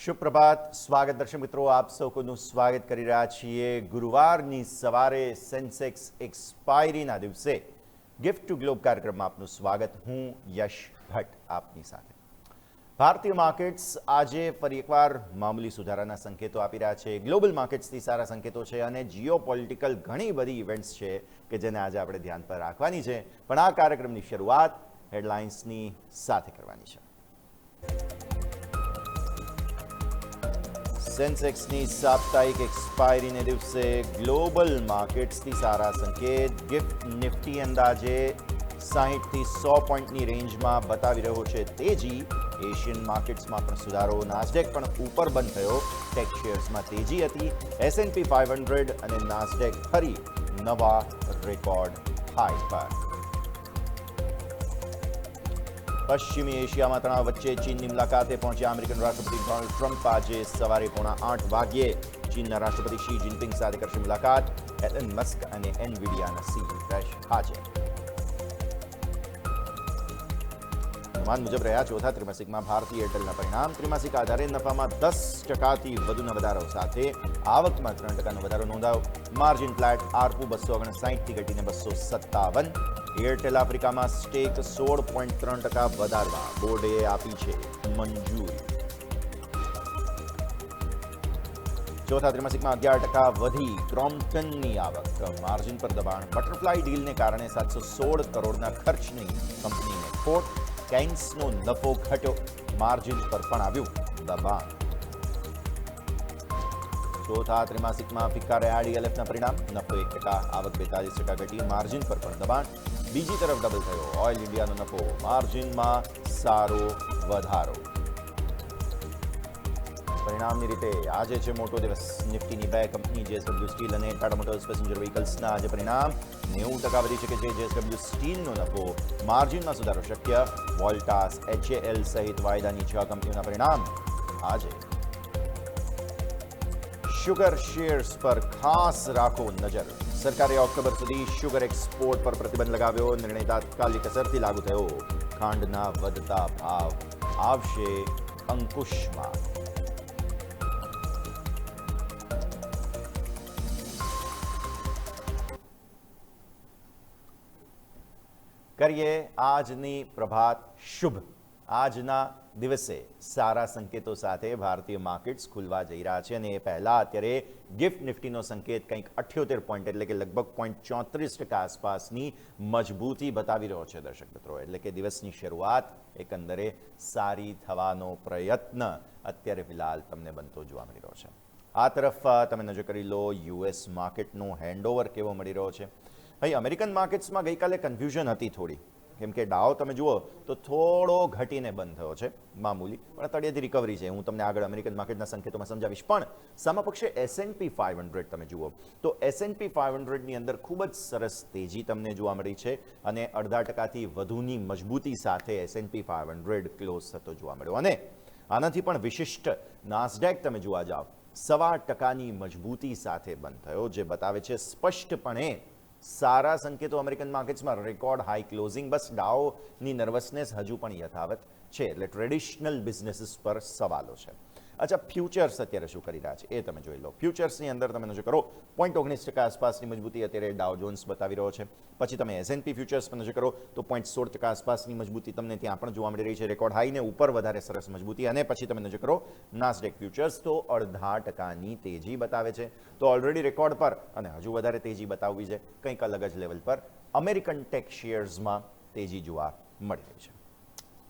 સુપ્રભાત, સ્વાગત દર્શક મિત્રો, આપ સૌ કોઈનું સ્વાગત કરી રહ્યા છીએ ગુરુવારની સવારે સેન્સેક્સ એક્સપાયરીના દિવસે ગિફ્ટ ટુ ગ્લોબ કાર્યક્રમમાં આપનું સ્વાગત. હું યશ ભટ્ટ આપની સાથે. ભારતીય માર્કેટ્સ આજે ફરી એકવાર મામૂલી સુધારાના સંકેતો આપી રહ્યા છે. ગ્લોબલ માર્કેટ્સથી સારા સંકેતો છે અને જીઓપોલિટિકલ ઘણી બધી ઇવેન્ટ્સ છે કે જેને આજે આપણે ધ્યાન પર રાખવાની છે. પણ આ કાર્યક્રમની શરૂઆત હેડલાઇન્સની સાથે કરવાની છે. સેન્સેક્સની સાપ્તાહિક એક્સપાયરીને દિવસે ગ્લોબલ માર્કેટ્સથી સારા સંકેત. ગિફ્ટ નિફ્ટી અંદાજે 60થી 100 પોઈન્ટની રેન્જમાં બતાવી રહ્યો છે તેજી. એશિયન માર્કેટ્સમાં પણ સુધારો. નાસ્ડેક પણ ઉપર બંધ થયો. ટેક શેર્સમાં તેજી હતી. S&P 500 અને નાસ્ડેક ફરી નવા રેકોર્ડ હાઈ પર. પશ્ચિમી એશિયામાં તણાવ વચ્ચે ચીનની મુલાકાતે પહોંચ્યા અમેરિકન રાષ્ટ્રપતિ ડોનાલ્ડ ટ્રમ્પ આજે સવારે 7:30 વાગ્યે ચીનના રાષ્ટ્રપતિ શી જિનપિંગ સાથે કરશે મુલાકાત. એલન મસ્ક અને એનવીડિયાના CEO રહેશે હાજર. અનુમાન મુજબ રહ્યા ચોથા ત્રિમાસિકમાં ભારતીય એરટેલના પરિણામ. ત્રિમાસિક આધારે નફામાં 10%થી વધુનો વધારો સાથે આવકમાં 3%નો વધારો નોંધાયો. Margin flat. આરપુ 259થી ઘટીને 257. એરટેલ આફ્રિકામાં સ્ટેક 16.3% વધારવા બોર્ડે આપી છે મંજૂરી. ચોથા ત્રિમાસિકમાં 11% વધી ક્રોમ્પ્ટનની આવક. માર્જિન પર દબાણ. બટરફ્લાય ડીલને કારણે 716 કરોડના ખર્ચની કંપનીને ખોટ. કેન્સનો નફો ઘટ્યો. માર્જિન પર પણ આવ્યું દબાણ. ચોથા ત્રિમાસિકમાં ફિક્કા રહ્યા DLFના પરિણામ. નફો 1%, આવક 42% ઘટી. માર્જિન પર પણ દબાણ. બીજી તરફ ડબલ થયો ઓઇલ ઇન્ડિયાનો નફો. માર્જિનમાં સારો વધારો. પરિણામની રીતે આજે છે મોટો દિવસ. નિફ્ટીની બે કંપની JSW સ્ટીલ અને ટાટા મોટર્સ પેસેન્જર વ્હીકલ્સના આજે પરિણામ. 90% વધી શકે છે JSW સ્ટીલનો નફો. માર્જિનમાં સુધારો શક્ય. વોલ્ટાસ, HAL સહિત વાયદાની 6 કંપનીઓના પરિણામ આજે. શુગર શેર્સ પર ખાસ રાખો નજર. સરકારે ઓક્ટોબર સુધી શુગર એક્સપોર્ટ પર પ્રતિબંધ લગાવ્યો. નિર્ણય તાત્કાલિક અસરથી લાગુ થયો. ખાંડના વધતા ભાવ આવશે અંકુશમાં. કરીએ આજની પ્રભાત શુભ. આજના દિવસે સારા સંકેતો સાથે ભારતીય માર્કેટ્સ ખુલવા જઈ રહ્યા છે અને એ પહેલાં અત્યારે ગિફ્ટ નિફ્ટીનો સંકેત કંઈક 78 પોઈન્ટ એટલે કે લગભગ 0.34% આસપાસની મજબૂતી બતાવી રહ્યો છે દર્શક મિત્રો. એટલે કે દિવસની શરૂઆત એકંદરે સારી થવાનો પ્રયત્ન અત્યારે ફિલહાલ તમને બનતો જોવા મળી રહ્યો છે. આ તરફ તમે નજર કરી લો US માર્કેટનો હેન્ડઓવર કેવો મળી રહ્યો છે. ભાઈ અમેરિકન માર્કેટ્સમાં ગઈકાલે કન્ફ્યુઝન હતી થોડી, કેમ કે ડાઉ તમે જુઓ તો થોડો ઘટીને બંધ થયો છે મામૂલી, પણ તળિયેથી રિકવરી છે. હું તમને આગળ અમેરિકન માર્કેટના સંકેતોમાં સમજાવીશ. પણ સામાપક્ષે S&P 500 તમે જુઓ તો S&P 500ની અંદર ખૂબ જ સરસ તેજી તમને જોવા મળી છે અને 0.5%થી વધુની મજબૂતી સાથે S&P 500 ક્લોઝ થતો જોવા મળ્યો. અને આનાથી પણ વિશિષ્ટ નાસ્ડેક તમે જોવા જાઓ 1.25%ની મજબૂતી સાથે બંધ થયો, જે બતાવે છે સ્પષ્ટપણે સારા સંકેતો અમેરિકન માર્કેટ્સમાં. Record high closing. બસ ડાઉની નર્વસનેસ હજુ પણ યથાવત છે, એટલે ટ્રેડિશનલ બિઝનેસીસ પર સવાલો છે. અચ્છા, ફ્યુચર્સ અત્યારે શું કરી રહ્યા છે એ તમે જોઈ લો. ફ્યુચર્સની અંદર તમે નજર કરો 0.19% આસપાસની મજબૂતી અત્યારે ડાઉ જોન્સ બતાવી રહ્યો છે. પછી તમે S&P ફ્યુચર્સ પર નજર કરો તો 0.16% આસપાસની મજબૂતી તમને ત્યાં પણ જોવા મળી રહી છે. રેકોર્ડ હાઈને ઉપર વધારે સરસ મજબૂતી. અને પછી તમે નજર કરો નાસ્ડેક ફ્યુચર્સ તો 0.5%ની તેજી બતાવે છે. તો ઓલરેડી રેકોર્ડ પર અને હજુ વધારે તેજી બતાવવી છે કંઈક અલગ જ લેવલ પર અમેરિકન ટેક શેર્સમાં તેજી જોવા મળી રહી છે.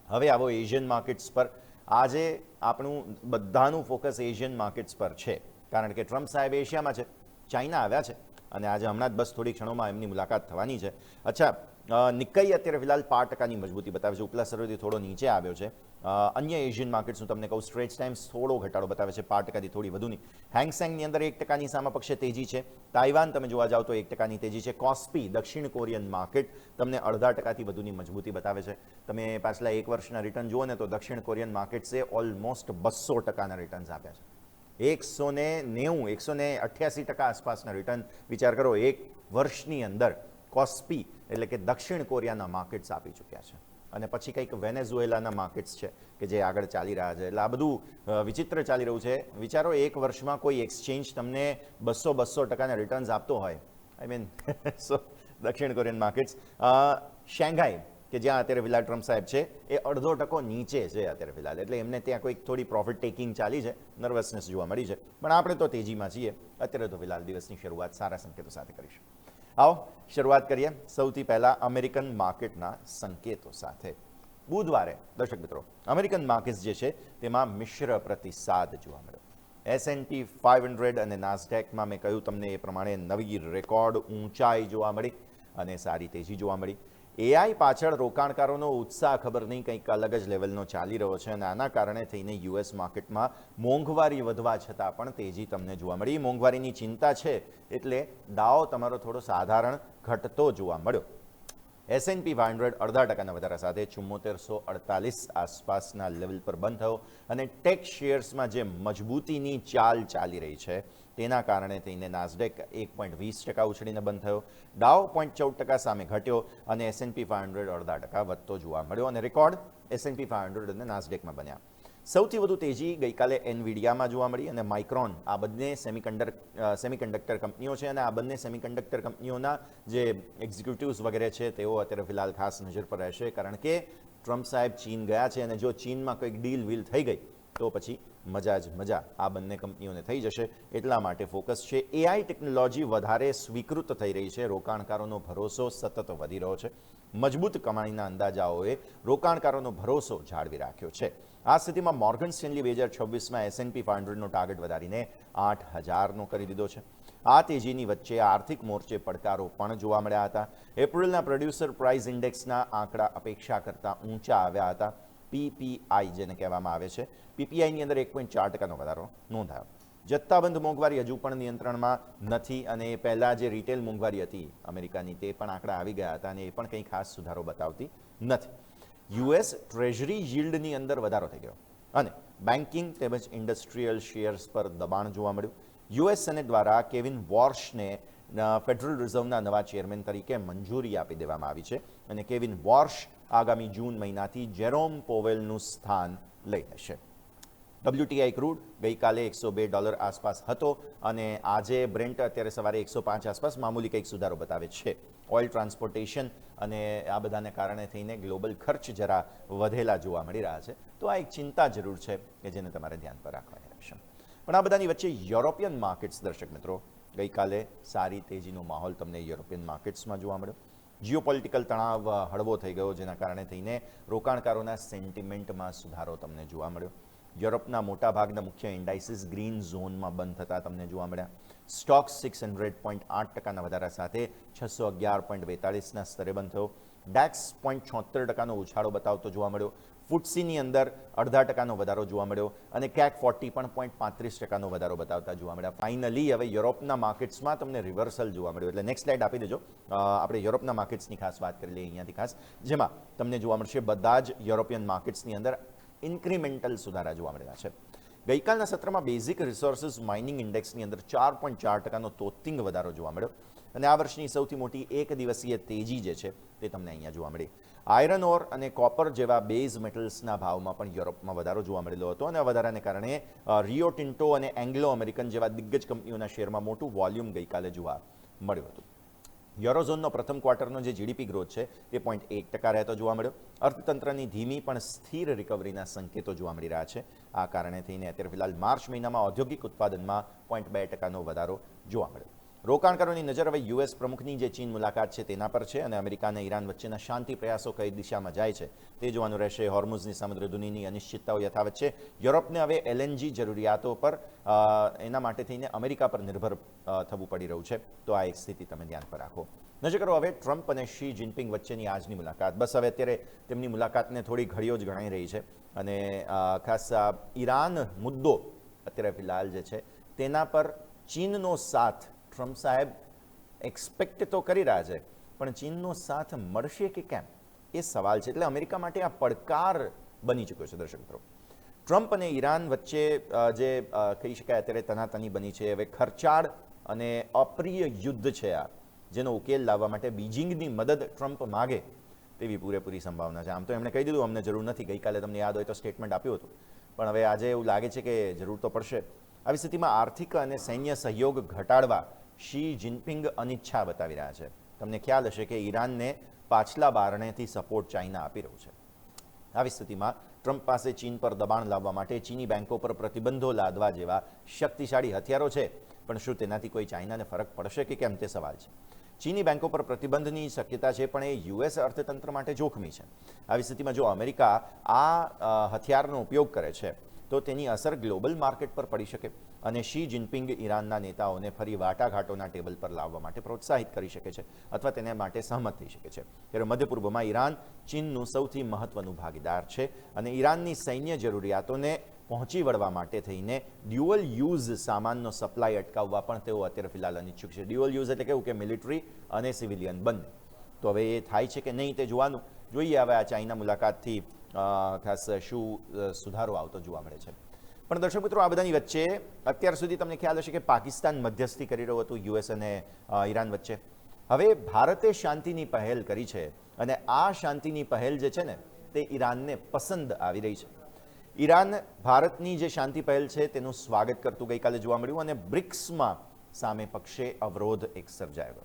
હવે આવો એશિયન માર્કેટ્સ પર. આજે આપણું બધાનું ફોકસ એશિયન માર્કેટ્સ પર છે, કારણ કે ટ્રમ્પ સાહેબ એશિયામાં છે, ચાઇના આવ્યા છે અને આજે હમણાં જ બસ થોડી ક્ષણોમાં એમની મુલાકાત થવાની છે. અચ્છા, નિક્કઈ અત્યારે ફિલહાલ 5%ની મજબૂતી બતાવે છે, ઉપલા સ્તરેથી થોડો નીચે આવ્યો છે. અન્ય એશિયન માર્કેટ્સનું તમને કહું, સ્ટ્રેચ ટાઈમ્સ થોડો ઘટાડો બતાવે છે, 5%થી થોડી વધુની. હેંગસેંગની અંદર 1%ની સામાપક્ષે તેજી છે. તાઇવાન તમે જોવા જાઓ તો 1%ની તેજી છે. કોસ્પી દક્ષિણ કોરિયન માર્કેટ તમને 0.5%થી વધુની મજબૂતી બતાવે છે. તમે પાછલા 1 વર્ષના રિટર્ન જુઓ ને તો દક્ષિણ કોરિયન માર્કેટ્સે ઓલમોસ્ટ 200%ના રિટર્ન્સ આપ્યા છે. 188% આસપાસના રિટર્ન વિચાર કરો 1 વર્ષની અંદર કોસ્પી એટલે કે દક્ષિણ કોરિયાના માર્કેટ્સ આપી ચૂક્યા છે. અને પછી કંઈક વેનેઝુએલાના માર્કેટ્સ છે કે જે આગળ ચાલી રહ્યા છે. એટલે આ બધું વિચિત્ર ચાલી રહ્યું છે. વિચારો, એક વર્ષમાં કોઈ એક્સચેન્જ તમને 200% રિટર્ન્સ આપતો હોય. આઈ મીન સો દક્ષિણ કોરિયન માર્કેટ્સ, શેંઘાઈ કે જ્યાં અત્યારે ફિલહાલ ટ્રમ્પ સાહેબ છે એ 0.5% નીચે છે અત્યારે ફિલહાલ. એટલે એમને ત્યાં કોઈક થોડી પ્રોફિટ ટેકિંગ ચાલી છે, નર્વસનેસ જોવા મળી છે. પણ આપણે તો તેજીમાં છીએ. અત્યારે તો ફિલહાલ દિવસની શરૂઆત સારા સંકેતો સાથે કરીશું. આવો શરૂઆત કરીએ સૌથી પહેલાં અમેરિકન માર્કેટના સંકેતો સાથે. બુધવારે દર્શક મિત્રો અમેરિકન માર્કેટ્સ જે છે તેમાં મિશ્ર પ્રતિસાદ જોવા મળ્યો. S&P 500 અને નાસ્ડેકમાં મેં કહ્યું તમને એ પ્રમાણે નવી રેકોર્ડ ઊંચાઈ જોવા મળી અને સારી તેજી જોવા મળી. AI પાછળ રોકાણકારોનો ઉત્સાહ ખબર નહીં કંઈક અલગ જ લેવલનો ચાલી રહ્યો છે અને આના કારણે થઈને US માર્કેટમાં મોંઘવારી વધવા છતાં પણ તેજી તમને જોવા મળી. મોંઘવારીની ચિંતા છે એટલે દાવો તમારો થોડો સાધારણ ઘટતો જોવા મળ્યો. S&P 500 0.5% વધારા સાથે 7448 આસપાસના લેવલ પર બંધ થયો અને ટેક શેર્સમાં જે મજબૂતીની ચાલ ચાલી રહી છે તેના કારણે થઈને નાસ્ડેક 1.20% ઉછળીને બંધ થયો. ડાઉ 0.14% સામે ઘટ્યો અને S&P 500 0.5% વધતો જોવા મળ્યો અને રેકોર્ડ S&P 500 અને નાસ્ડેકમાં બન્યા. સૌથી વધુ તેજી ગઈકાલે એનવીડિયામાં જોવા મળી અને માઇક્રોન, આ બંને સેમિકન્ડક્ટર કંપનીઓ છે અને આ બંને સેમિકન્ડક્ટર કંપનીઓના જે એક્ઝિક્યુટિવ્સ વગેરે છે તેઓ અત્યારે ફિલહાલ ખાસ નજર પર રહેશે, કારણ કે ટ્રમ્પ સાહેબ ચીન ગયા છે અને જો ચીનમાં કંઈક ડીલ વીલ થઈ ગઈ તો પછી મજા જ મજા આ બંને કંપનીઓને થઈ જશે. એટલા માટે ફોકસ છે. AI ટેકનોલોજી વધારે સ્વીકૃત થઈ રહી છે. રોકાણકારોનો ભરોસો સતત વધી રહ્યો છે. મજબૂત કમાણીના અંદાજાઓએ રોકાણકારોનો ભરોસો જાળવી રાખ્યો છે. આ સ્થિતિમાં મોર્ગન સ્ટેનલી 2026માં S&P 500નો ટાર્ગેટ વધારીને 8000નો કરી દીધો છે. આ તેજીની વચ્ચે આર્થિક મોરચે પડકારો પણ જોવા મળ્યા હતા. એપ્રિલના પ્રોડ્યુસર પ્રાઇસ ઇન્ડેક્સના આંકડા અપેક્ષા કરતાં ઊંચા આવ્યા હતા. PPI જેને કહેવામાં આવે છે, PPIની અંદર 1.4%નો વધારો નોંધાયો. જથ્થાબંધ મોંઘવારી હજુ પણ નિયંત્રણમાં નથી અને એ પહેલાં જે રિટેલ મોંઘવારી હતી અમેરિકાની તે પણ આંકડા આવી ગયા હતા અને એ પણ કંઈ ખાસ સુધારો બતાવતી નથી. US ટ્રેઝરી yieldની અંદર વધારો થઈ ગયો અને બેન્કિંગ તેમજ ઇન્ડસ્ટ્રીયલ શેર્સ પર દબાણ જોવા મળ્યું. US સેનેટ દ્વારા કેવિન વોર્શને ફેડરલ રિઝર્વના નવા ચેરમેન તરીકે મંજૂરી આપી દેવામાં આવી છે અને કેવિન વોર્શ આગામી જૂન મહિનાથી જેરોમ પોવેલનું સ્થાન લઈ લેશે. WTI ક્રૂડ ગઈકાલે $102 આસપાસ હતો અને આજે બ્રેન્ટ અત્યારે સવારે 105 આસપાસ મામૂલી કંઈક સુધારો બતાવે છે. ઓઇલ ટ્રાન્સપોર્ટેશન અને આ બધાને કારણે થઈને ગ્લોબલ ખર્ચ જરા વધેલા જોવા મળી રહ્યા છે. તો આ એક ચિંતા જરૂર છે કે જેને તમારે ધ્યાન પર રાખવાની રહેશે. પણ આ બધાની વચ્ચે યુરોપિયન માર્કેટ્સ દર્શક મિત્રો ગઈકાલે સારી તેજીનો માહોલ તમને યુરોપિયન માર્કેટ્સમાં જોવા મળ્યો. જીઓપોલિટિકલ તણાવ હળવો થઈ ગયો જેના કારણે થઈને રોકાણકારોના સેન્ટિમેન્ટમાં સુધારો તમને જોવા મળ્યો. યુરોપના મોટાભાગના મુખ્ય ઇન્ડાઇસીસ ગ્રીન ઝોનમાં બંધ થતા તમને જોવા મળ્યા. સ્ટોક્સ 600.8%ના વધારા સાથે 611.42ના સ્તરે બંધ થયો. ડેક્સ 0.76%નો ઉછાળો બતાવતો જોવા મળ્યો. ફુટસીની અંદર 0.5%નો વધારો જોવા મળ્યો અને CAC 40 પણ 0.35%નો વધારો બતાવતા જોવા મળ્યા. ફાઇનલી હવે યુરોપના માર્કેટ્સમાં તમને રિવર્સલ જોવા મળ્યું. એટલે નેક્સ્ટ સ્લાઇડ આપી દેજો. આપણે યુરોપના માર્કેટ્સની ખાસ વાત કરી લઈએ અહીંયાથી ખાસ, જેમાં તમને જોવા મળશે બધા જ યુરોપિયન માર્કેટ્સની અંદર ઇન્ક્રિમેન્ટલ સુધારા જોવા મળ્યા છે. ગઈકાલના સત્રમાં બેઝિક રિસોર્સિસ માઇનિંગ ઇન્ડેક્સની અંદર 4.4%નો તોતિંગ વધારો જોવા મળ્યો અને આ વર્ષની સૌથી મોટી એક દિવસીય તેજી જે છે તે તમને અહીંયા જોવા મળી. આયરન ઓર અને કોપર જેવા બેઝ મેટલ્સના ભાવમાં પણ યુરોપમાં વધારો જોવા મળેલો હતો અને આ વધારાને કારણે રિયો ટિન્ટો અને એંગ્લો અમેરિકન જેવા દિગ્ગજ કંપનીઓના શેરમાં મોટું વોલ્યુમ ગઈકાલે જોવા મળ્યું હતું. યુરોઝોનનો પ્રથમ ક્વાર્ટરનો જે GDP ગ્રોથ છે તે 0.1% રહેતો જોવા મળ્યો. અર્થતંત્રની ધીમી પણ સ્થિર રિકવરીના સંકેતો જોવા મળી રહ્યા છે. આ કારણે થઈને અત્યારે ફિલહાલ માર્ચ મહિનામાં ઔદ્યોગિક ઉત્પાદનમાં 0.2%નો વધારો જોવા મળ્યો. રોકાણકારોની નજર હવે US પ્રમુખની જે ચીન મુલાકાત છે તેના પર છે અને અમેરિકા અને ઈરાન વચ્ચેના શાંતિ પ્રયાસો કઈ દિશામાં જાય છે તે જોવાનું રહેશે. હોર્મુઝની સમુદ્રધુનીની અનિશ્ચિતતાઓ યથાવત છે. યુરોપને હવે LNG જરૂરિયાતો પર એના માટે થઈને અમેરિકા પર નિર્ભર થવું પડી રહ્યું છે. તો આ એક સ્થિતિ તમે ધ્યાન પર રાખો. નજર કરો હવે ટ્રમ્પ અને શી જિનપિંગ વચ્ચેની આજની મુલાકાત. બસ હવે અત્યારે તેમની મુલાકાતને થોડી ઘડીઓ જ ગણાઈ રહી છે અને ખાસ ઈરાન મુદ્દો અત્યારે ફિલહાલ જે છે તેના પર ચીનનો સાથ ટ્રમ્પ સાહેબ એક્સપેક્ટ તો કરી રહ્યા છે પણ ચીનનો સાથ મળશે કે કેમ એ સવાલ છે. એટલે અમેરિકા માટે આ પડકાર બની ચૂક્યો છે દર્શક મિત્રો. ટ્રમ્પ અને ઈરાન વચ્ચે જે કહી શકાય અત્યારે તનાતની બની છે. હવે ખર્ચાળ અને અપ્રિય યુદ્ધ છે આ, જેનો ઉકેલ લાવવા માટે બીજિંગની મદદ ટ્રમ્પ માગે તેવી પૂરેપૂરી સંભાવના છે. આમ તો એમણે કહી દીધું અમને જરૂર નથી, ગઈકાલે તમને યાદ હોય તો સ્ટેટમેન્ટ આપ્યું હતું, પણ હવે આજે એવું લાગે છે કે જરૂર તો પડશે. આવી સ્થિતિમાં આર્થિક અને સૈન્ય સહયોગ ઘટાડવા શી જિનપિંગ અનિચ્છા બતાવી રહ્યા છે. તમને ખ્યાલ હશે કે ઈરાનને પાછલા બારણેથી સપોર્ટ ચાઇના આપી રહ્યું છે. આવી સ્થિતિમાં ટ્રમ્પ પાસે ચીન પર દબાણ લાવવા માટે ચીની બેંકો પર પ્રતિબંધો લાદવા જેવા શક્તિશાળી હથિયારો છે, પણ શું તેનાથી કોઈ ચાઇનાને ફરક પડશે કે કેમ તે સવાલ છે. ચીની બેંકો પર પ્રતિબંધની શક્યતા છે, પણ એ યુએસ અર્થતંત્ર માટે જોખમી છે. આવી સ્થિતિમાં જો અમેરિકા આ હથિયારનો ઉપયોગ કરે છે તો તેની અસર ગ્લોબલ માર્કેટ પર પડી શકે અને શી જિનપિંગ ઈરાનના નેતાઓને ફરી વાટાઘાટોના ટેબલ પર લાવવા માટે પ્રોત્સાહિત કરી શકે છે અથવા તેને માટે સહમત થઈ શકે છે. ત્યારે મધ્ય પૂર્વમાં ઈરાન ચીનનું સૌથી મહત્વનું ભાગીદાર છે અને ઈરાનની સૈન્ય જરૂરિયાતોને પહોંચી વળવા માટે થઈને ડ્યુઅલ યુઝ સામાનનો સપ્લાય અટકાવવા પણ તેઓ અત્યારે ફિલહાલ અનિચ્છુક છે. ડ્યુઅલ યુઝ એટલે કેવું કે મિલિટરી અને સિવિલિયન બંને. તો હવે એ થાય છે કે નહીં તે જોવાનું. જોઈએ હવે આ ચાઇના મુલાકાતથી ખાસ શું સુધારો આવતો જોવા મળે છે. પણ દર્શક મિત્રો, આ બધાની વચ્ચે અત્યાર સુધી તમને ખ્યાલ હશે કે પાકિસ્તાન મધ્યસ્થી કરી રહ્યું હતું યુએસ અને ઈરાન વચ્ચે. હવે ભારતે શાંતિની પહેલ કરી છે અને આ શાંતિની પહેલ જે છે ને તે ઈરાનને પસંદ આવી રહી છે. ઈરાન ભારતની જે શાંતિ પહેલ છે તેનું સ્વાગત કરતું ગઈકાલે જોવા મળ્યું અને બ્રિક્સમાં સામે પક્ષે અવરોધ એક સર્જાયો.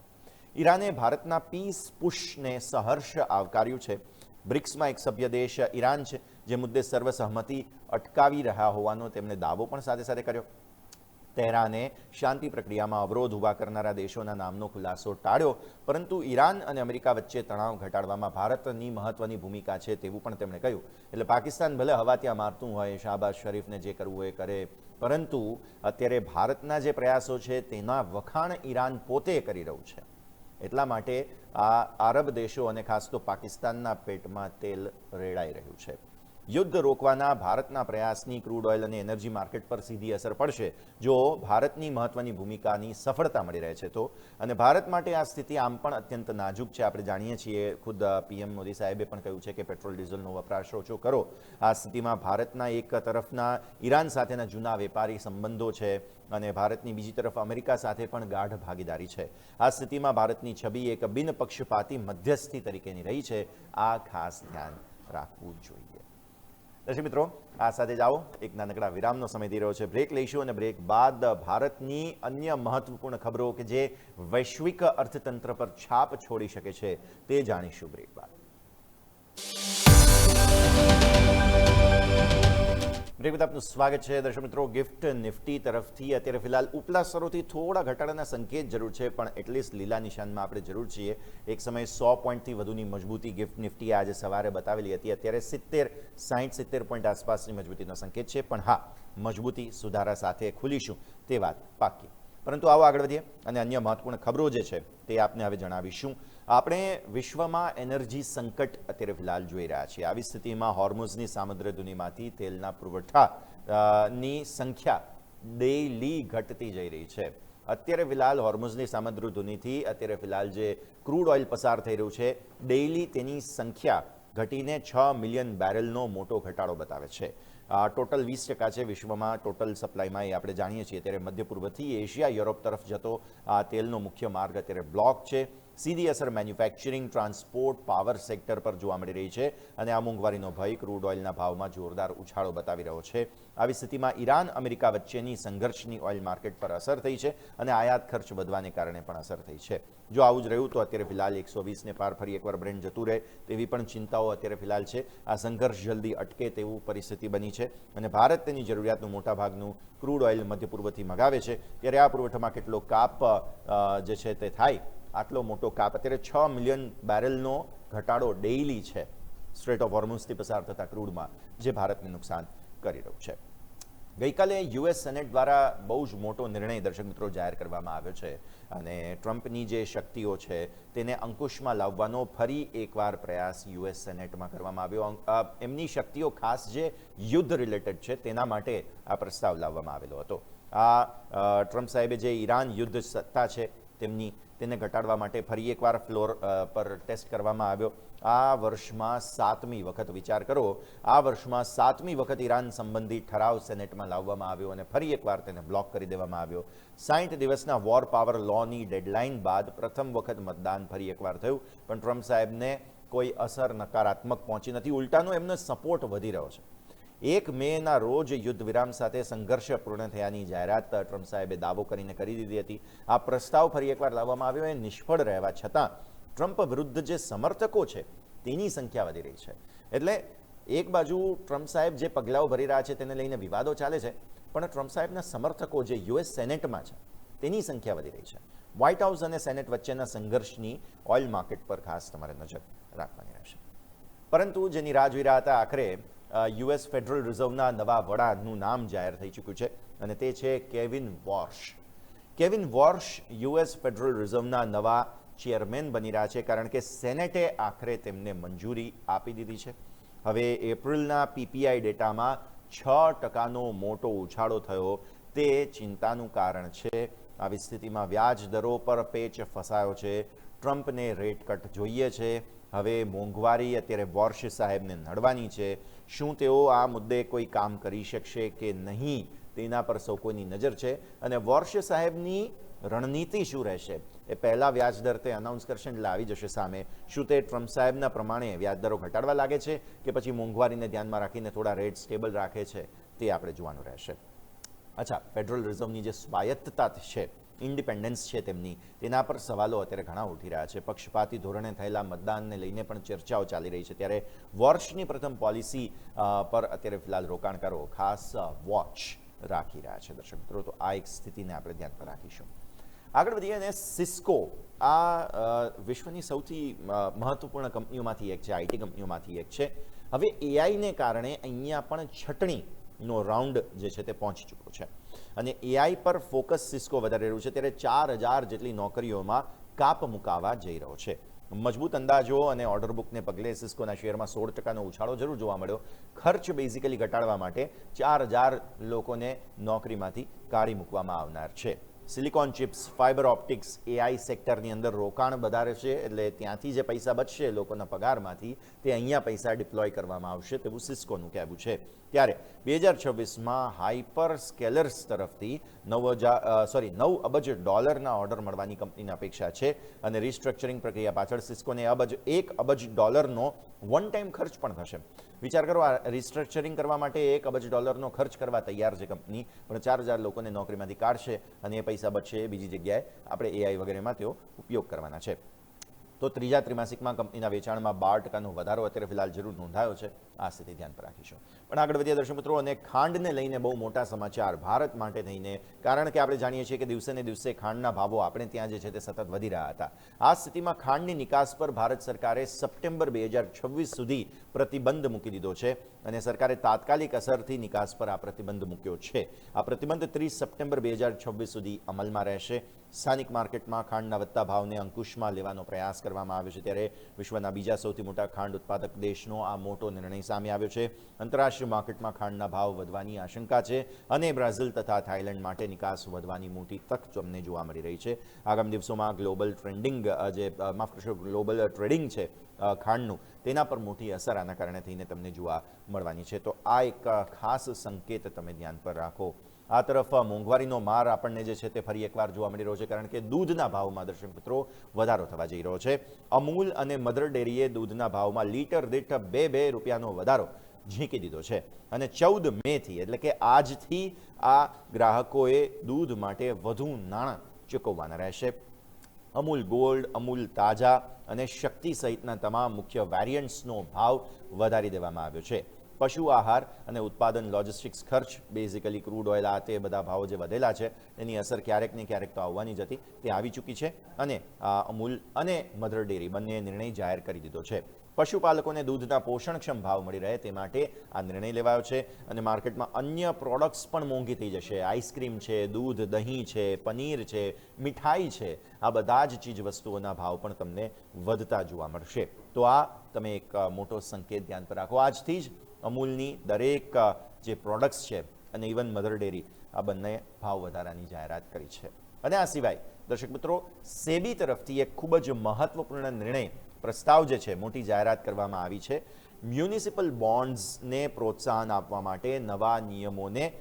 ઈરાને ભારતના પીસ પુશને સહર્ષ આવકાર્યું છે. બ્રિક્સમાં એક સભ્ય દેશ ઈરાન છે, જે મુદ્દે સર્વસહમતિ અટકાવી રહ્યા હોવાનો તેમણે દાવો પણ સાથે સાથે કર્યો. તેહરાને શાંતિ પ્રક્રિયામાં અવરોધ ઊભા કરનારા દેશોના નામનો ખુલાસો ટાળ્યો, પરંતુ ઈરાન અને અમેરિકા વચ્ચે તણાવ ઘટાડવામાં ભારતની મહત્વની ભૂમિકા છે તેવું પણ તેમણે કહ્યું. એટલે પાકિસ્તાન ભલે હવા ત્યાં મારતું હોય, શાહબાઝ શરીફને જે કરવું હોય કરે, પરંતુ અત્યારે ભારતના જે પ્રયાસો છે તેના વખાણ ઈરાન પોતે કરી રહ્યું છે. એટલા માટે આ આરબ દેશો અને ખાસ તો પાકિસ્તાનના પેટમાં તેલ રેડાઈ રહ્યું છે. યુદ્ધ રોકવાના ભારતના પ્રયાસની ક્રૂડ ઓઇલ અને એનર્જી માર્કેટ પર સીધી અસર પડશે જો ભારતની મહત્વની ભૂમિકાની સફળતા મળી રહે છે તો. અને ભારત માટે આ સ્થિતિ આમ પણ અત્યંત નાજુક છે. આપણે જાણીએ છીએ, ખુદ પીએમ મોદી સાહેબે પણ કહ્યું છે કે પેટ્રોલ ડીઝલનો વપરાશ ઓછો કરો. આ સ્થિતિમાં ભારતના એક તરફના ઈરાન સાથેના જૂના વેપારી સંબંધો છે અને ભારતની બીજી તરફ અમેરિકા સાથે પણ ગાઢ ભાગીદારી છે. આ સ્થિતિમાં ભારતની છબી એક બિનપક્ષપાતી મધ્યસ્થી તરીકેની રહી છે. આ ખાસ ધ્યાન રાખવું જોઈએ. દર્શક મિત્રો, આ સાથે જ આવો એક નાનકડા વિરામનો સમય થઈ રહ્યો છે. બ્રેક લઈશું અને બ્રેક બાદ ભારતની અન્ય મહત્વપૂર્ણ ખબરો કે જે વૈશ્વિક અર્થતંત્ર પર છાપ છોડી શકે છે તે જાણીશું બ્રેક બાદ. બ્રેક બાદ આપનું સ્વાગત છે. દર્શક મિત્રો, ગિફ્ટ નિફ્ટી તરફથી અત્યારે ફિલહાલ ઉપલા સ્તરોથી થોડા ઘટાડાના સંકેત જરૂર છે, પણ એટલીસ્ટ લીલા નિશાનમાં આપણે જરૂર છીએ. એક સમયે 100 પોઈન્ટથી વધુની મજબૂતી ગિફ્ટ નિફ્ટી આજે સવારે બતાવેલી હતી. અત્યારે 60-70 પોઈન્ટ આસપાસની મજબૂતીનો સંકેત છે, પણ હા, મજબૂતી સુધારા સાથે ખુલીશું તે વાત પાક્કી. પરંતુ આવો આગળ વધીએ અને અન્ય મહત્વપૂર્ણ ખબરો જે છે તે આપને હવે જણાવીશું. આપણે વિશ્વમાં એનર્જી સંકટ અત્યારે ફિલહાલ જોઈ રહ્યા છીએ. આવી સ્થિતિમાં હોર્મુઝની સામુદ્રધુનીમાંથી તેલના પુરવઠાની સંખ્યા ડેઇલી ઘટતી જઈ રહી છે. અત્યારે ફિલહાલ હોર્મુઝની સામુદ્રધુનીથી અત્યારે ફિલહાલ જે ક્રૂડ ઓઇલ પસાર થઈ રહ્યું છે, ડેઇલી તેની સંખ્યા ઘટીને 6 મિલિયન બેરલનો મોટો ઘટાડો બતાવે છે. ટોટલ 20% છે વિશ્વમાં ટોટલ સપ્લાયમાં, એ આપણે જાણીએ છીએ. ત્યારે મધ્ય પૂર્વથી એશિયા યુરોપ તરફ જતો આ તેલનો મુખ્ય માર્ગ અત્યારે બ્લોક છે. સીધી અસર મેન્યુફેક્ચરિંગ, ટ્રાન્સપોર્ટ, પાવર સેક્ટર પર જોવા મળી રહી છે અને આ મોંઘવારીનો ભય ક્રૂડ ઓઇલના ભાવમાં જોરદાર ઉછાળો બતાવી રહ્યો છે. આવી સ્થિતિમાં ઈરાન અમેરિકા વચ્ચેની સંઘર્ષની ઓઇલ માર્કેટ પર અસર થઈ છે અને આયાત ખર્ચ વધવાને કારણે પણ અસર થઈ છે. જો આવું જ રહ્યું તો અત્યારે ફિલહાલ 120ને પાર ફરી એકવાર બ્રેન્ટ જતું રહે તેવી પણ ચિંતાઓ અત્યારે ફિલહાલ છે. આ સંઘર્ષ જલ્દી અટકે તેવું પરિસ્થિતિ બની છે અને ભારત તેની જરૂરિયાતનું મોટાભાગનું ક્રૂડ ઓઇલ મધ્ય પૂર્વથી મગાવે છે. ત્યારે આ પુરવઠામાં કેટલો કાપ જે છે તે થાય, આટલો મોટો કાપ, અત્યારે 6 મિલિયન બેરલનો ઘટાડો ડેઇલી છે સ્ટ્રેટ ઓફ હોર્મુઝથી પસાર થતા ક્રૂડમાં, જે ભારતને નુકસાન કરી રહ્યું છે. ગઈકાલે યુએસ સેનેટ દ્વારા બહુ જ મોટો નિર્ણય દર્શક મિત્રો જાહેર કરવામાં આવ્યો છે અને ટ્રમ્પની જે શક્તિઓ છે તેને અંકુશમાં લાવવાનો ફરી એકવાર પ્રયાસ યુએસ સેનેટમાં કરવામાં આવ્યો. એમની શક્તિઓ ખાસ જે યુદ્ધ રિલેટેડ છે તેના માટે આ પ્રસ્તાવ લાવવામાં આવેલો હતો. આ ટ્રમ્પ સાહેબે જે ઈરાન યુદ્ધ સત્તા છે તેને ઘટાડવા માટે ફરી એકવાર ફ્લોર પર ટેસ્ટ કરવામાં આવ્યો. આ વર્ષમાં 7મી વખત, વિચાર કરો, આ વર્ષમાં 7મી વખત ઈરાન સંબંધી ઠરાવ સેનેટમાં લાવવામાં આવ્યો અને ફરી એકવાર તેને બ્લોક કરી દેવામાં આવ્યો. 60 દિવસના વોર પાવર લોની ડેડલાઇન બાદ પ્રથમ વખત મતદાન ફરી એકવાર થયું, પણ ટ્રમ્પ સાહેબને કોઈ અસર નકારાત્મક પહોંચી નથી, ઉલટાનો એમનો સપોર્ટ વધી રહ્યો છે. 1 મેના રોજ યુદ્ધ વિરામ સાથે સંઘર્ષ પૂર્ણ થયાની જાહેરાત ટ્રમ્પ સાહેબે દાવો કરીને કરી દીધી હતી. આ પ્રસ્તાવ ફરી એકવાર લાવવામાં આવ્યો એ નિષ્ફળ રહેવા છતાં ટ્રમ્પ વિરુદ્ધ જે સમર્થકો છે તેની સંખ્યા વધી રહી છે. એટલે એક બાજુ ટ્રમ્પ સાહેબ જે પગલાઓ ભરી રહ્યા છે તેને લઈને વિવાદો ચાલે છે, પણ ટ્રમ્પ સાહેબના સમર્થકો જે યુએસ સેનેટમાં છે તેની સંખ્યા વધી રહી છે. વ્હાઇટ હાઉસ અને સેનેટ વચ્ચેના સંઘર્ષની ઓઇલ માર્કેટ પર ખાસ તમારે નજર રાખવાની રહેશે. પરંતુ જેની રાહ જોઈ રહ્યા હતા, આખરે યુએસ ફેડરલ રિઝર્વના નવા વડાનું નામ જાહેર થઈ ચૂક્યું છે અને તે છે કેવિન વોર્શ. કેવિન વોર્શ યુએસ ફેડરલ રિઝર્વના નવા ચેરમેન બની રહ્યા છે, કારણ કે સેનેટે આખરે તેમને મંજૂરી આપી દીધી છે. હવે એપ્રિલના પીપીઆઈ ડેટામાં 6%નો મોટો ઉછાળો થયો તે ચિંતાનું કારણ છે. આવી સ્થિતિમાં વ્યાજ દરો પર પેચ ફસાયો છે. ટ્રમ્પને રેટ કટ જોઈએ છે. હવે મોંઘવારી અત્યારે વોર્શ સાહેબને નડવાની છે. શું તેઓ આ મુદ્દે કોઈ કામ કરી શકશે કે નહીં તેના પર સૌ કોઈની નજર છે. અને વોર્શ સાહેબની રણનીતિ શું રહેશે એ પહેલાં વ્યાજદર તે અનાઉન્સ કરશે એટલે આવી જશે સામે. શું તે ટ્રમ્પ સાહેબના પ્રમાણે વ્યાજદરો ઘટાડવા લાગે છે કે પછી મોંઘવારીને ધ્યાનમાં રાખીને થોડા રેટ સ્ટેબલ રાખે છે તે આપણે જોવાનું રહેશે. અચ્છા, ફેડરલ રિઝર્વની જે સ્વાયત્તતા છે, ઇન્ડિપેન્ડન્સ છે તેમની, તેના પર સવાલો અત્યારે ઘણા ઉઠી રહ્યા છે. પક્ષપાતી ધોરણે થયેલા મતદાનને લઈને પણ ચર્ચાઓ ચાલી રહી છે. ત્યારે વોર્ષની પ્રથમ પોલિસી પર અત્યારે ફિલહાલ રોકાણકારો ખાસ વોચ રાખી રહ્યા છે. દર્શક મિત્રો, તો આ એક સ્થિતિને આપણે ધ્યાન પર રાખીશું. આગળ વધીએ અને સિસ્કો આ વિશ્વની સૌથી મહત્વપૂર્ણ કંપનીઓમાંથી એક છે, આઈટી કંપનીઓમાંથી એક છે. હવે એઆઈને કારણે અહીંયા પણ છટણીનો રાઉન્ડ જે છે તે પહોંચી ચૂક્યો છે અને એઆઈ પર ફોકસ સિસ્કો વધારી રહ્યું છે. ત્યારે 4000 જેટલી નોકરીઓમાં કાપ મુકાવા જઈ રહ્યો છે. મજબૂત અંદાજો અને ઓર્ડર બુકને પગલે સિસ્કોના શેરમાં 16%નો ઉછાળો જરૂર જોવા મળ્યો. ખર્ચ બેઝિકલી ઘટાડવા માટે 4000 લોકોને નોકરીમાંથી કાઢી મૂકવામાં આવનાર છે. Silicon chips, fiber optics, AI સેક્ટરની અંદર રોકાણ વધારે છે, એટલે ત્યાંથી જે પૈસા બચશે લોકોના પગારમાંથી તે અહીંયા પૈસા ડિપ્લોય કરવામાં આવશે તેવું સિસ્કોનું કહેવું છે. ત્યારે 2026માં હાઇપર સ્કેલર્સ તરફથી $9 અબજ ઓર્ડર મળવાની કંપનીની અપેક્ષા છે અને રિસ્ટ્રક્ચરિંગ પ્રક્રિયા પાછળ સિસ્કોને $1 અબજ વન ટાઈમ ખર્ચ પણ થશે. વિચાર કરો, આ રિસ્ટ્રક્ચરિંગ કરવા માટે $1 અબજ ખર્ચ કરવા તૈયાર છે કંપની, પણ 4000 લોકોને નોકરીમાંથી કાઢશે અને એ પૈસા બચશે બીજી જગ્યાએ આપણે એઆઈ વગેરેમાં તેઓ ઉપયોગ કરવાના છે. તો ત્રીજા ત્રિમાસિકમાં કંપનીના વેચાણમાં 12%નો વધારો અત્યારે ફિલહાલ જરૂર નોંધાયો છે. આ સ્થિતિ ધ્યાન પર રાખીશું. પણ આગળ વધીએ દર્શક મિત્રો, અને ખાંડને લઈને બહુ મોટા સમાચાર ભારત માટે થઈને, કારણ કે આપણે જાણીએ છીએ કે દિવસે ને દિવસે ખાંડના ભાવો આપણે ત્યાં જે છે તે સતત વધી રહ્યા હતા. આ સ્થિતિમાં ખાંડની નિકાસ પર ભારત સરકારે સપ્ટેમ્બર 2026 સુધી પ્રતિબંધ મૂકી દીધો છે અને સરકારે તાત્કાલિક અસરથી નિકાસ પર આ પ્રતિબંધ મૂક્યો છે. આ પ્રતિબંધ 30 સપ્ટેમ્બર 2026 સુધી અમલમાં રહેશે. સ્થાનિક માર્કેટમાં ખાંડના વધતા ભાવને અંકુશમાં લેવાનો પ્રયાસ કરવામાં આવ્યો છે. ત્યારે વિશ્વના બીજા સૌથી મોટા ખાંડ ઉત્પાદક દેશનો આ મોટો નિર્ણય સામે આવ્યો છે. આંતરરાષ્ટ્રીય માર્કેટમાં ખાંડના ભાવ વધવાની આશંકા છે અને બ્રાઝિલ તથા થાઇલેન્ડ માટે નિકાસ વધવાની મોટી તક તમને જોવા મળી રહી છે. આગામી દિવસોમાં ગ્લોબલ ટ્રેડિંગ છે ખાંડનું, તેના પર મોટી અસર આના કારણે થઈને તમને જોવા મળવાની છે. તો આ એક ખાસ સંકેત તમે ધ્યાન પર રાખો. આ તરફ મોંઘવારીનો માર આપણને જે છે તે ફરી એકવાર જોવા મળી રહ્યો છે, કારણ કે દૂધના ભાવમાં દર્શક મિત્રો વધારો થવા જઈ રહ્યો છે. અમૂલ અને મધર ડેરીએ દૂધના ભાવમાં લીટર દીઠ $2 વધારો ઝીંકી દીધો છે અને 14 મેથી એટલે કે આજથી આ ગ્રાહકોએ દૂધ માટે વધુ નાણાં ચૂકવવાના રહેશે. અમૂલ ગોલ્ડ, અમૂલ તાજા અને શક્તિ સહિતના તમામ મુખ્ય વેરિયન્ટ્સનો ભાવ વધારી દેવામાં આવ્યો છે. પશુ આહાર અને ઉત્પાદન, લોજિસ્ટિક્સ ખર્ચ, બેઝિકલી ક્રૂડ ઓઇલ, આ તે બધા ભાવો જે વધેલા છે એની અસર ક્યારેક ને ક્યારેક તો આવવાની જ હતી, તે આવી ચૂકી છે અને અમૂલ અને મધર ડેરી બંને નિર્ણય જાહેર કરી દીધો છે. પશુપાલકોને દૂધના પોષણક્ષમ ભાવ મળી રહે તે માટે આ નિર્ણય લેવાયો છે અને માર્કેટમાં અન્ય પ્રોડક્ટ્સ પણ મોંઘી થઈ જશે. આઈસ્ક્રીમ છે, દૂધ, દહીં છે, પનીર છે, મીઠાઈ છે, આ બધા જ ચીજ વસ્તુઓના ભાવ પણ તમને વધતા જોવા મળશે. તો આ તમે એક મોટો સંકેત ધ્યાન પર રાખો. આજથી જ અમૂલની દરેક જે પ્રોડક્ટ્સ છે અને ઇવન મધર ડેરી, આ બંને ભાવ વધારાની જાહેરાત કરી છે. અને આ સિવાય દર્શક મિત્રો, સેબી તરફથી એક ખૂબ જ મહત્વપૂર્ણ નિર્ણય પ્રસ્તાવ જે છે, મોટી જાહેરાત કરવામાં આવી છે. મ્યુનિસિપલ બોન્ડ્સને પ્રોત્સાહન આપવા માટે નવા નિયમોને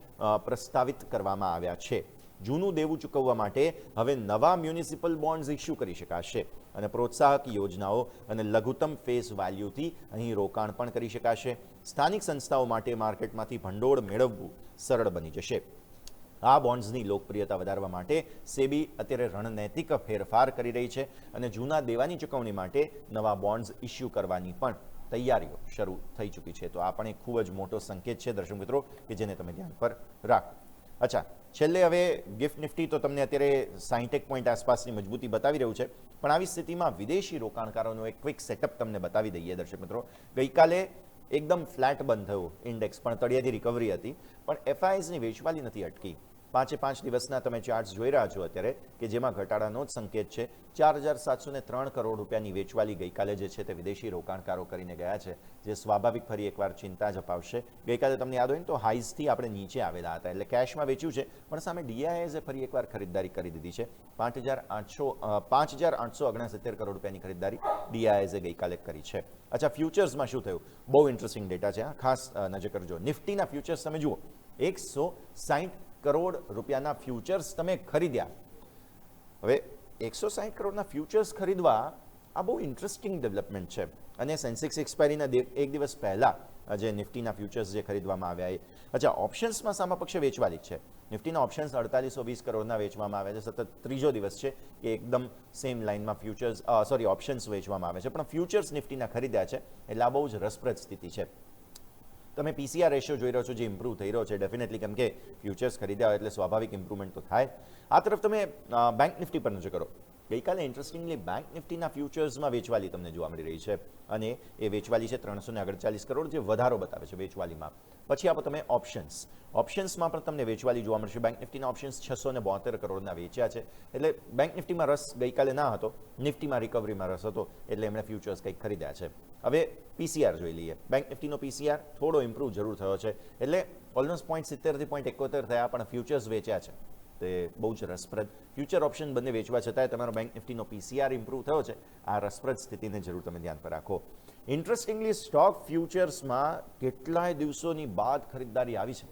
પ્રસ્તાવિત કરવામાં આવ્યા છે. જૂનું દેવું ચૂકવવા માટે હવે નવા મ્યુનિસિપલ બોન્ડ્સ ઇસ્યુ કરી શકાશે અને પ્રોત્સાહક યોજનાઓ અને લઘુત્તમ ફેસ વેલ્યુથી અહીં રોકાણ પણ કરી શકાશે. સ્થાનિક સંસ્થાઓ માટે માર્કેટમાંથી ભંડોળ મેળવવું સરળ બની જશે. આ બોન્ડ્સની લોકપ્રિયતા વધારવા માટે સેબી અત્યારે રણનૈતિક ફેરફાર કરી રહી છે અને જૂના દેવાની ચૂકવણી માટે નવા બોન્ડ્સ ઇસ્યુ કરવાની પણ તૈયારીઓ શરૂ થઈ ચૂકી છે. તો આ પણ એક ખૂબ જ મોટો સંકેત છે દર્શક મિત્રો કે જેને તમે ધ્યાન પર રાખો. અચ્છા, છેલ્લે હવે ગિફ્ટ નિફ્ટી તો તમને અત્યારે 61 પોઈન્ટ આસપાસની મજબૂતી બતાવી રહ્યું છે, પણ આવી સ્થિતિમાં વિદેશી રોકાણકારોનો એક ક્વિક સેટઅપ તમને બતાવી દઈએ દર્શક મિત્રો. ગઈકાલે એકદમ ફ્લેટ બંધ થયું ઇન્ડેક્સ, પણ તળિયાથી રિકવરી હતી, પણ એફઆઈઆઈની વેચવાલી નથી અટકી. 5 દિવસના તમે ચાર્ટ્સ જોઈ રહ્યા છો અત્યારે કે જેમાં ઘટાડાનો જ સંકેત છે. 4703 કરોડ રૂપિયાની વેચવાલી ગઈકાલે જે છે તે વિદેશી રોકાણકારો કરીને ગયા છે, જે સ્વાભાવિક ફરી એકવાર ચિંતા જ અપાવશે. ગઈકાલે તમને યાદ હોય ને તો હાઈઝથી આપણે નીચે આવેલા હતા, એટલે કેશમાં વેચ્યું છે, પણ સામે ડીઆઈએસે ફરી એકવાર ખરીદદારી કરી દીધી છે. 5869 કરોડ રૂપિયાની ખરીદદારી ડીઆઈએસે ગઈકાલે કરી છે. અચ્છા, ફ્યુચર્સમાં શું થયું? બહુ ઇન્ટરેસ્ટિંગ ડેટા છે, ખાસ નજર કરજો. નિફ્ટીના ફ્યુચર્સ તમે જુઓ, 160 કરોડ રૂપિયાના ફ્યુચર્સ તમે ખરીદ્યા. હવે 160 કરોડના ફ્યુચર્સ ખરીદવા આ બહુ ઇન્ટરેસ્ટિંગ ડેવલપમેન્ટ છે. અને સેન્સેક્સ એક્સપાયરીના એક દિવસ પહેલા જે નિફ્ટીના ફ્યુચર્સ જે ખરીદવામાં આવ્યા એ. અચ્છા, ઓપ્શન્સમાં સામા પક્ષે વેચવાલી છે. નિફ્ટીના ઓપ્શન્સ 4820 કરોડના વેચવામાં આવ્યા છે. સતત ત્રીજો દિવસ છે કે એકદમ સેમ લાઇનમાં ફ્યુચર્સ ઓપ્શન્સ વેચવામાં આવે છે, પણ ફ્યુચર્સ નિફ્ટીના ખરીદ્યા છે, એટલે આ બહુ જ રસપ્રદ સ્થિતિ છે. તમે પીસીઆર રેશિયો જોઈ રહ્યો છો જે ઇમ્પ્રૂવ થઈ રહ્યો છે ડેફિનેટલી, કેમ કે ફ્યુચર્સ ખરીદ્યા હોય એટલે સ્વાભાવિક ઇમ્પ્રુવમેન્ટ તો થાય. આ તરફ તમે બેંક નિફ્ટી પર નજર કરો. ગઈકાલે ઇન્ટરેસ્ટિંગલી બેંક નિફ્ટીના ફ્યુચર્સમાં વેચવાલી તમને જોવા મળી રહી છે અને એ વેચવાલી છે 348 કરોડ, જે વધારો બતાવે છે વેચવાલીમાં. પછી આપો તમે ઓપ્શન્સમાં પણ તમને વેચવાલી જોવા મળશે. બેંક નિફ્ટીના ઓપ્શન્સ 672 કરોડના વેચ્યા છે, એટલે બેંક નિફ્ટીમાં રસ ગઈકાલે ના હતો, નિફ્ટીમાં રિકવરીમાં રસ હતો, એટલે એમણે ફ્યુચર્સ કંઈક ખરીદ્યા છે. હવે પીસીઆર જોઈ લઈએ. બેંક નિફ્ટીનો પીસીઆર થોડો ઇમ્પ્રૂવ જરૂર થયો છે, એટલે ઓલમોસ્ટ 0.70 થી 0.71 થયા, પણ ફ્યુચર્સ વેચ્યા છે. તે બહુ જ રસપ્રદ. ફ્યુચર ઓપ્શન બંને વેચવા છતાંય તમારો બેંક નિફ્ટીનો પીસીઆર ઇમ્પ્રૂવ થયો છે. આ રસપ્રદ સ્થિતિને જરૂર તમે ધ્યાન પર રાખો. ઇન્ટરેસ્ટિંગલી સ્ટોક ફ્યુચર્સમાં કેટલાય દિવસોની બાદ ખરીદદારી આવી છે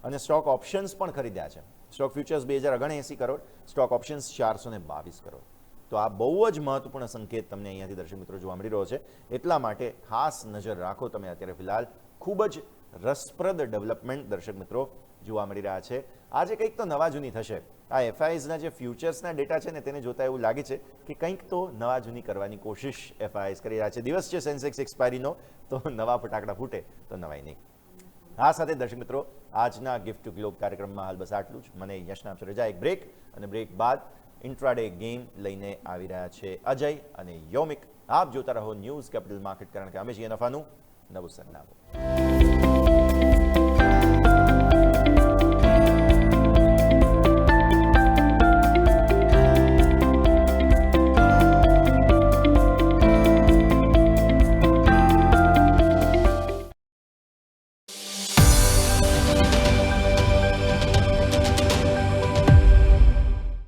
અને સ્ટોક ઓપ્શન્સ પણ ખરીદ્યા છે. Stock futures 2079 crore, stock options 422 crore. તો આ બહુ જ મહત્વપૂર્ણ સંકેત તમને અહીંયાથી દર્શક મિત્રો જોવા મળી રહ્યો છે. એટલા માટે ખાસ નજર રાખો તમે અત્યારે ફિલહાલ. ખૂબ જ રસપ્રદ ડેવલપમેન્ટ દર્શક મિત્રો જોવા મળી રહ્યા છે. આજે કંઈક તો નવા જૂની થશે. આ એફઆઈઆઈના જે ફ્યુચર્સના ડેટા છે ને તેને જોતા એવું લાગે છે કે કંઈક તો નવા જૂની કરવાની કોશિશ એફઆઈઆઈ કરી રહ્યા છે. દિવસ છે સેન્સેક્સ એક્સપાયરીનો, તો નવા ફટાકડા ફૂટે તો નવાઈ નહીં. આ સાથે દર્શક મિત્રો આજના ગિફ્ટ ટુ ગ્લોબ કાર્યક્રમમાં હાલ બસ આટલું જ. મને યશના આપશે રજા. એક બ્રેક, અને બ્રેક બાદ ઇન્ટ્રાડે ગેમ લઈને આવી રહ્યા છે અજય અને યોમિક. આપ જોતા રહો ન્યૂઝ કેપિટલ માર્કેટ, કારણ કે અમે છીએ નફાનું નવું સરનામું.